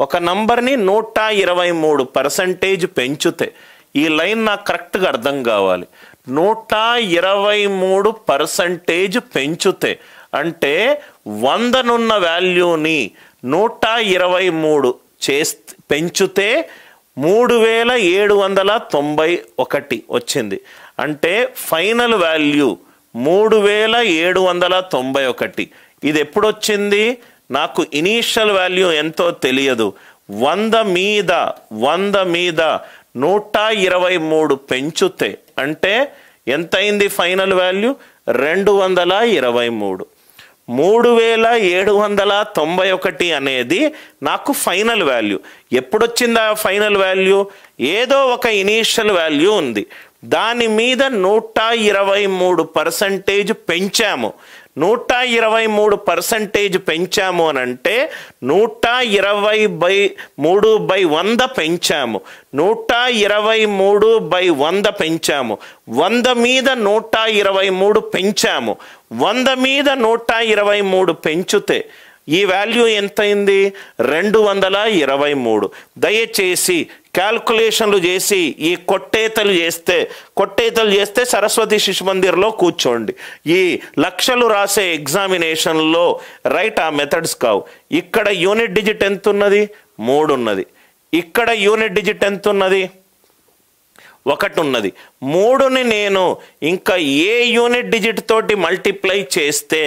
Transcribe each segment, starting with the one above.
ఒక నంబర్ని 123% పెంచుతే, ఈ లైన్ నాకు కరెక్ట్గా అర్థం కావాలి. 123% పెంచుతే అంటే 100 వాల్యూని 123 పెంచుతే 3791 వచ్చింది. అంటే ఫైనల్ వాల్యూ 3791. ఇది ఎప్పుడు వచ్చింది? నాకు ఇనీషియల్ వాల్యూ ఎంతో తెలియదు. 100 మీద 123 పెంచుతే అంటే ఎంత అయింది? Final value 223. 3791 అనేది నాకు ఫైనల్ వాల్యూ. ఎప్పుడొచ్చింది ఆ ఫైనల్ వాల్యూ? ఏదో ఒక ఇనీషియల్ వాల్యూ ఉంది, దాని మీద 123% పెంచాము. 123% పెంచాము అని అంటే 120/3/100 పెంచాము. 123/100 పెంచాము. 100 మీద 123 పెంచాము. 100 మీద 123 పెంచుతే ఈ వాల్యూ ఎంతైంది? 223. దయచేసి క్యాల్కులేషన్లు చేసి ఈ కొట్టేతలు చేస్తే సరస్వతి శిశు మందిర్లో కూర్చోండి. ఈ లక్షలు రాసే ఎగ్జామినేషన్లో రైట్ ఆ మెథడ్స్ కావు. ఇక్కడ యూనిట్ డిజిట్ ఎంత ఉన్నది? 3 ఉన్నది. ఇక్కడ యూనిట్ డిజిట్ ఎంత ఉన్నది? 1 ఉన్నది. 3ని నేను ఇంకా ఏ యూనిట్ డిజిట్ తోటి మల్టిప్లై చేస్తే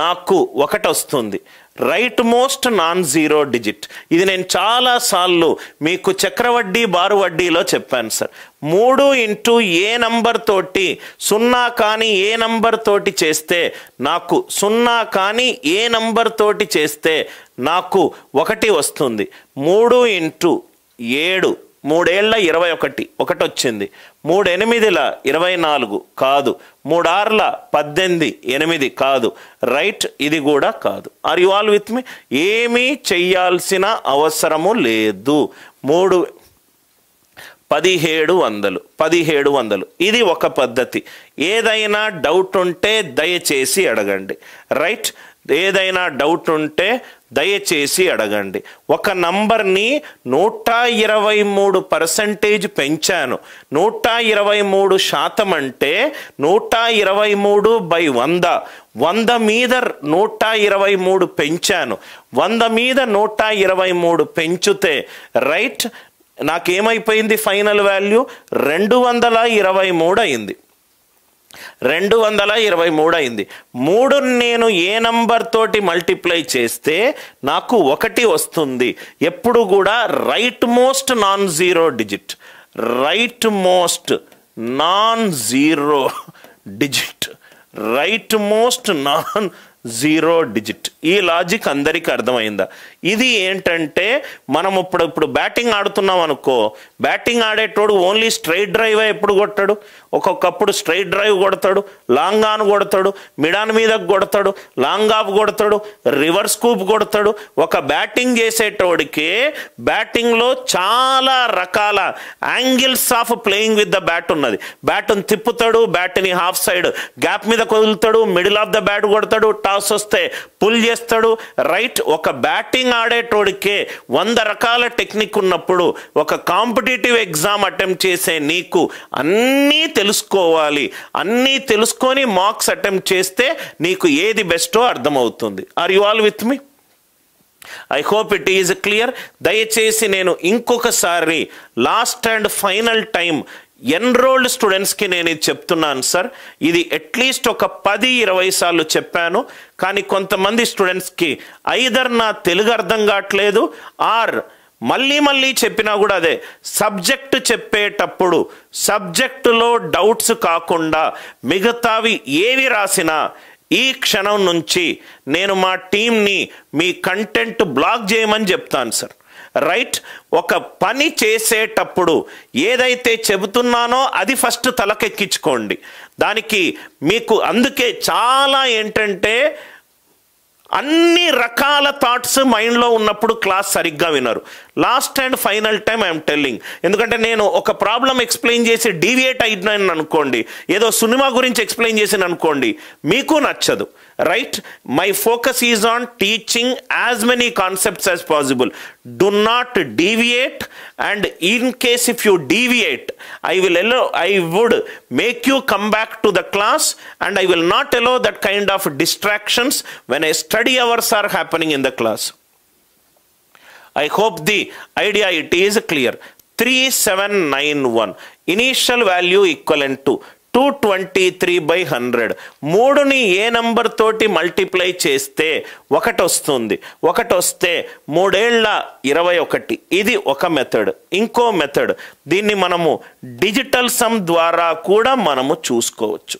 నాకు 1 వస్తుంది. Right most non zero digit. ఇది నేను చాలాసార్లు మీకు చక్రవడ్డీ బారు వడ్డీలో చెప్పాను సార్. 3 ఇంటూ ఏ నంబర్ తోటి 0 కానీ ఏ నంబర్ తోటి చేస్తే నాకు 0 కానీ ఏ నంబర్ తోటి చేస్తే నాకు 1 వస్తుంది. 3 ఇంటూ 7 3 ఏళ్ళ 21 1 వచ్చింది. 3 8ల 24 కాదు. 3 6ల 18 8 కాదు. రైట్, ఇది కూడా కాదు. ఆర్ యు ఆల్ విత్ మీ? ఏమీ చెయ్యాల్సిన అవసరము లేదు. 1700 ఇది ఒక పద్ధతి. ఏదైనా డౌట్ ఉంటే దయచేసి అడగండి. రైట్, ఏదైనా డౌట్ ఉంటే దయచేసి అడగండి. ఒక నంబర్ని 123% పెంచాను. 123% అంటే 123/100. 100 మీద 123 పెంచాను. 100 మీద 123 పెంచుతే రైట్ నాకేమైపోయింది? ఫైనల్ వాల్యూ 223 అయింది. 223 అయింది. 3ని నేను ఏ నంబర్ తోటి మల్టిప్లై చేస్తే నాకు 1 వస్తుంది. ఎప్పుడు కూడా right most non zero digit. Right most non zero digit. Right most non zero digit. ఈ లాజిక్ అందరికీ అర్థమైందా? ఇది ఏంటంటే మనం ఇప్పుడు బ్యాటింగ్ ఆడుతున్నాం అనుకో, బ్యాటింగ్ ఆడేటోడు ఓన్లీ స్ట్రైట్ డ్రైవ్ ఎప్పుడు కొట్టాడు? ఒక్కొక్కప్పుడు స్ట్రైట్ డ్రైవ్ కొడతాడు, లాంగ్ ఆన్ కొడతాడు, మిడాన్ మీదకు కొడతాడు, లాంగ్ ఆఫ్ కొడతాడు, రివర్స్ స్కూప్ కొడతాడు. ఒక బ్యాటింగ్ చేసేటోడికి బ్యాటింగ్లో చాలా రకాల angles of playing with the bat ఉన్నది. బ్యాట్ని తిప్పుతాడు, బ్యాట్ని హాఫ్ సైడ్ గ్యాప్ మీద కొదులుతాడు, మిడిల్ ఆఫ్ ద బ్యాట్ కొడతాడు, టాస్ వస్తే పుల్ చేస్తాడు. రైట్, ఒక బ్యాటింగ్ ఆడేటోడికే 100 రకాల టెక్నిక్ ఉన్నప్పుడు ఒక కాంపిటేటివ్ ఎగ్జామ్ అటెంప్ట్ చేసే నీకు అన్నీ తెలుసుకోవాలి. అన్నీ తెలుసుకొని మార్క్స్ అటెంప్ట్ చేస్తే నీకు ఏది బెస్టో అర్థమవుతుంది. Are you all with me? I hope it is clear. దయచేసి నేను ఇంకొకసారి last and final time enrolled స్టూడెంట్స్కి నేను ఇది చెప్తున్నాను సార్. ఇది అట్లీస్ట్ ఒక 10-20 సార్లు చెప్పాను. కానీ కొంతమంది స్టూడెంట్స్కి ఐదర్ నా తెలుగు అర్థం కావట్లేదు ఆర్ మళ్ళీ చెప్పినా కూడా అదే. సబ్జెక్టు చెప్పేటప్పుడు సబ్జెక్టులో డౌట్స్ కాకుండా మిగతావి ఏవి రాసినా ఈ క్షణం నుంచి నేను మా టీంని మీ కంటెంట్ బ్లాక్ చేయమని చెప్తాను సార్. రైట్, ఒక పని చేసేటప్పుడు ఏదైతే చెబుతున్నానో అది ఫస్ట్ తలకెక్కించుకోండి. దానికి మీకు అందుకే చాలా ఏంటంటే అన్ని రకాల థాట్స్ మైండ్లో ఉన్నప్పుడు క్లాస్ సరిగ్గా వినరు. Last and final time I'm telling. ఎందుకంటే నేను ఒక ప్రాబ్లం ఎక్స్ప్లెయిన్ చేసి డీవియేట్ అయినాను అనుకోండి, ఏదో సినిమా గురించి ఎక్స్ప్లెయిన్ చేసాను అనుకోండి, మీకు నచ్చదు. right? My focus is on teaching as many concepts as possible. Do not deviate, and in case if you deviate, I would make you come back to the class, and I will not allow that kind of distractions when a study hours are happening in the class. I hope the idea it is clear. 3791 initial value equivalent to 223/100. 3ని ఏ number తోటి multiply చేస్తే 1 వస్తుంది. 1 వస్తే 3 ఏళ్ల 21. ఇది ఒక method. ఇంకో మెథడ్, దీన్ని మనము డిజిటల్ సమ్ ద్వారా కూడా మనము చూసుకోవచ్చు.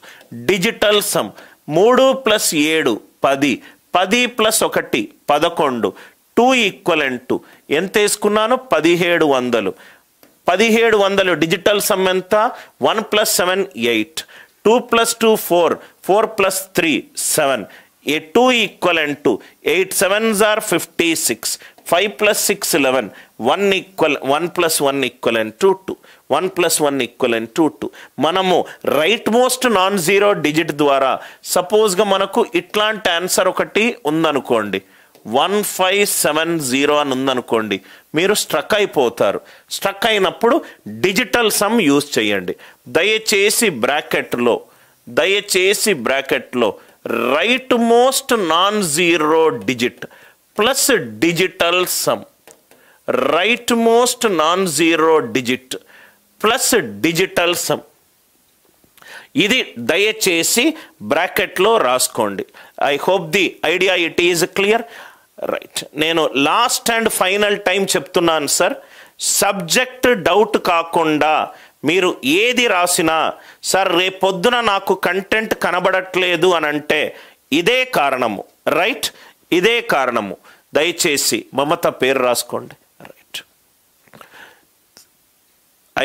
Digital sum 3 + 7 10, 10 + 1 11. 2 ఈక్వలెంట్ టు ఎంత వేసుకున్నాను? 1700. 1700 డిజిటల్ సమ్ ఎంత? 1 + 7 8, 2 + 2 4, 4 + 3 7. A 2 equivalent to 8 7s are 56, 5 + 6 11, 1 + 1 equivalent to 2, 1 + 1 equivalent to 2. మనము right most non zero digit ద్వారా సపోజ్గా మనకు ఇట్లాంటి ఆన్సర్ ఒకటి ఉందనుకోండి, 1570 అని ఉందనుకోండి, మీరు స్ట్రక్ అయిపోతారు. స్ట్రక్ అయినప్పుడు డిజిటల్ సమ్ యూజ్ చేయండి. దయచేసి బ్రాకెట్లో right most non zero digit plus digital sum, right most non zero digit plus digital sum, ఇది దయచేసి బ్రాకెట్లో రాసుకోండి. I hope the idea it is clear. Right, నేను లాస్ట్ అండ్ ఫైనల్ టైం చెప్తున్నాను sir, subject doubt కాకుండా మీరు ఏది రాసినా సార్ రేపొద్దున నాకు కంటెంట్ కనబడట్లేదు అని అంటే ఇదే కారణము. రైట్, ఇదే కారణము. దయచేసి మమత పేరు రాసుకోండి. Right,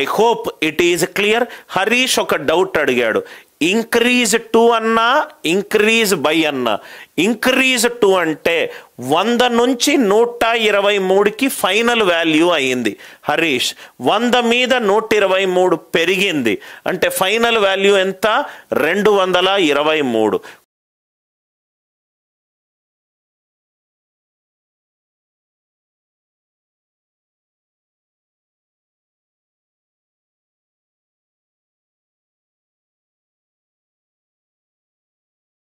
I hope it is clear. Harish ఒక డౌట్ అడిగాడు, ఇంక్రీజ్ 2 అన్నా ఇంక్రీజ్ బై అన్నా. ఇంక్రీజ్ 2 అంటే 100 నుంచి 123కి ఫైనల్ వాల్యూ అయ్యింది హరీష్. 100 మీద 123 పెరిగింది అంటే ఫైనల్ వాల్యూ ఎంత? 223.